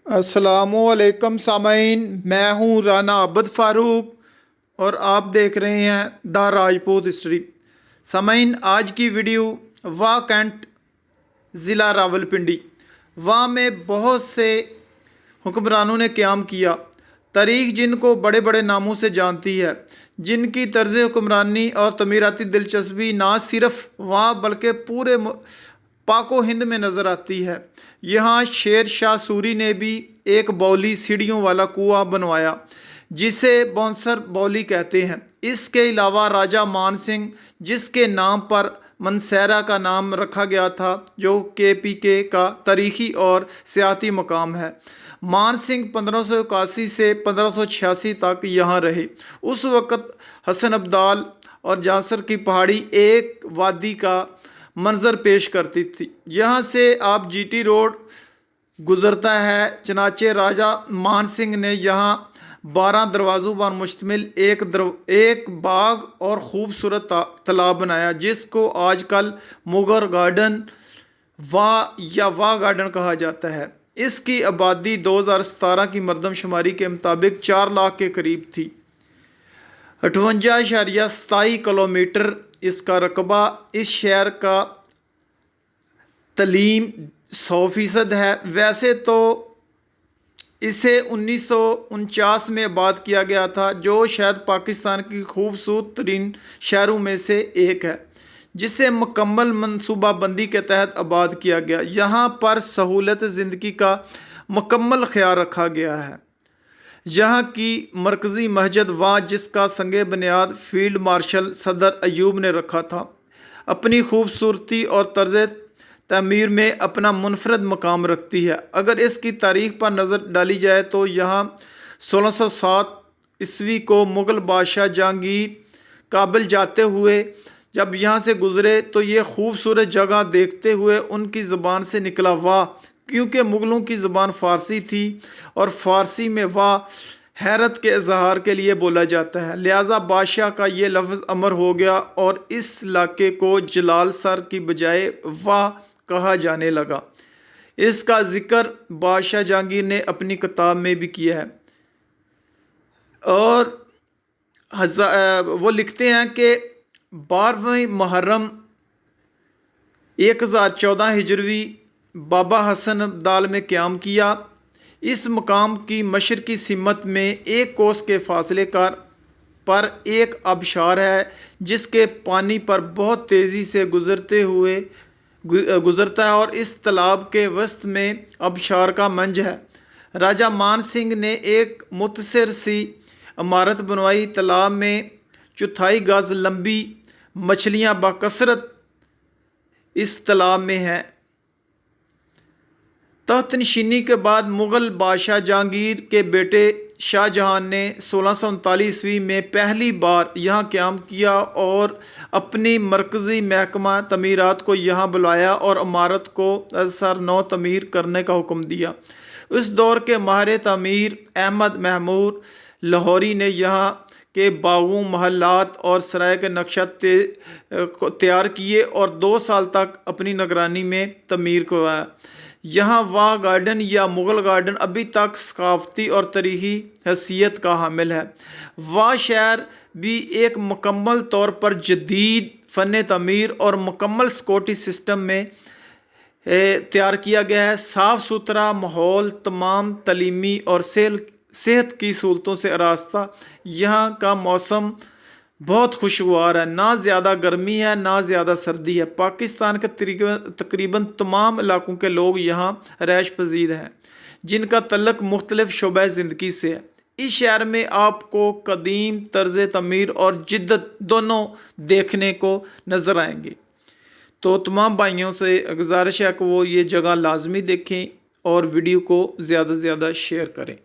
अस्सलामुअलैकुम सामईन, मैं हूँ राना अब्द फारूक और आप देख रहे हैं द राजपूत हिस्ट्री। सामईन, आज की वीडियो वाह कैंट ज़िला रावलपिंडी वाह में बहुत से हुक्मरानों ने क़याम किया। तारीख़ जिनको बड़े बड़े नामों से जानती है, जिनकी तर्ज़ हुक्मरानी और तमीराती दिलचस्पी ना सिर्फ वहाँ बल्कि पूरे पाको हिंद में नज़र आती है। यहाँ शेर शाह सूरी ने भी एक बौली सीढ़ियों वाला कुआं बनवाया जिसे बौंसर बौली कहते हैं। इसके अलावा राजा मान सिंह, जिसके नाम पर मनसेरा का नाम रखा गया था, जो KPK का तारीख़ी और सियाती मकाम है। मान सिंह 1581 से 1586 तक यहाँ रहे। उस वक़्त हसन अब्दाल और जासर की पहाड़ी एक वादी का मंजर पेश करती थी। यहाँ से आप GT रोड गुज़रता है। चनाचे राजा मान सिंह ने यहाँ 12 दरवाज़ों पर मुश्तमिल एक बाग और ख़ूबसूरत तालाब बनाया, जिसको आजकल मुगल गार्डन वाह गार्डन कहा जाता है। इसकी आबादी 2017 की मरदमशुमारी के मुताबिक 4 लाख के करीब थी। 58.27 किलोमीटर इसका रकबा। इस शहर का तलीम 100% है। वैसे तो इसे 1949 में आबाद किया गया था, जो शायद पाकिस्तान की खूबसूरत तरीन शहरों में से एक है, जिसे मुकम्मल मनसूबाबंदी के तहत आबाद किया गया। यहाँ पर सहूलत ज़िंदगी का मुकम्मल ख्याल रखा गया है। यहाँ की मरकज़ी मस्जिद वाह, जिसका संगे बुनियाद फील्ड मार्शल सदर अयूब ने रखा था, अपनी खूबसूरती और तर्ज तमीर में अपना मुनफरद मकाम रखती है। अगर इसकी तारीख़ पर नज़र डाली जाए तो यहाँ 1607 ईस्वी को मुग़ल बादशाह जहांगीर काबिल जाते हुए जब यहाँ से गुज़रे तो ये खूबसूरत जगह देखते हुए उनकी ज़बान से निकला वाह, क्योंकि मुग़लों की ज़बान फ़ारसी थी और फ़ारसी में वाह हैरत के इजहार के लिए बोला जाता है। लिहाजा बादशाह का ये लफ्ज़ अमर हो गया और इस इलाके को जलाल सर की बजाय वाह कहा जाने लगा। इसका ज़िक्र बादशाह जहांगीर ने अपनी किताब में भी किया है और वो लिखते हैं कि 12वें मुहर्रम 1014 हिजरवी बाबा हसन अब्दाल में क़याम किया। इस मकाम की मशरकी सिमत में 1 कोस के फासले पर एक आबशार है, जिसके पानी पर बहुत तेज़ी से गुज़रता है और इस तालाब के वसत में आबशार का मंज है। राजा मान सिंह ने एक मुख्तसर सी इमारत बनवाई। तालाब में 4 गज लंबी मछलियाँ बकसरत इस तालाब में हैं। तख्त नशीनी के बाद मुग़ल बादशाह जहांगीर के बेटे शाहजहां ने 1639 ईस्वी में पहली बार यहाँ क़याम किया और अपनी मरकज़ी महकमा तमीरात को यहाँ बुलाया और इमारत को सर नौ तमीर करने का हुक्म दिया। उस दौर के माहिर तमीर अहमद महमूद लाहौरी ने यहाँ के बागों, महल्लात और सराय के नक्शा तैयार किए और 2 साल तक अपनी निगरानी में तमीर करवाया। यहाँ वाह गार्डन या मुग़ल गार्डन अभी तक सकाफ़ती और तारीख़ी हैसियत का हामिल है। वाह शहर भी एक मुकम्मल तौर पर जदीद फ़न तमीर और मुकम्मल सिक्योरिटी सिस्टम में तैयार किया गया है। साफ़ सुथरा माहौल, तमाम तलीमी और सेहत की सहूलतों से आरास्ता। यहाँ का मौसम बहुत खुशगवार है, ना ज़्यादा गर्मी है ना ज़्यादा सर्दी है। पाकिस्तान के तकरीबन तमाम इलाकों के लोग यहाँ रैश पजीर हैं, जिनका तल्लुक़ मुख्तलिफ़ शोबे ज़िंदगी से है। इस शहर में आपको कदीम तर्ज़ तमीर और जिद्दत दोनों देखने को नज़र आएंगे। तो तमाम भाइयों से गुजारिश है कि वो ये जगह लाजमी देखें और वीडियो को ज़्यादा से ज़्यादा शेयर करें।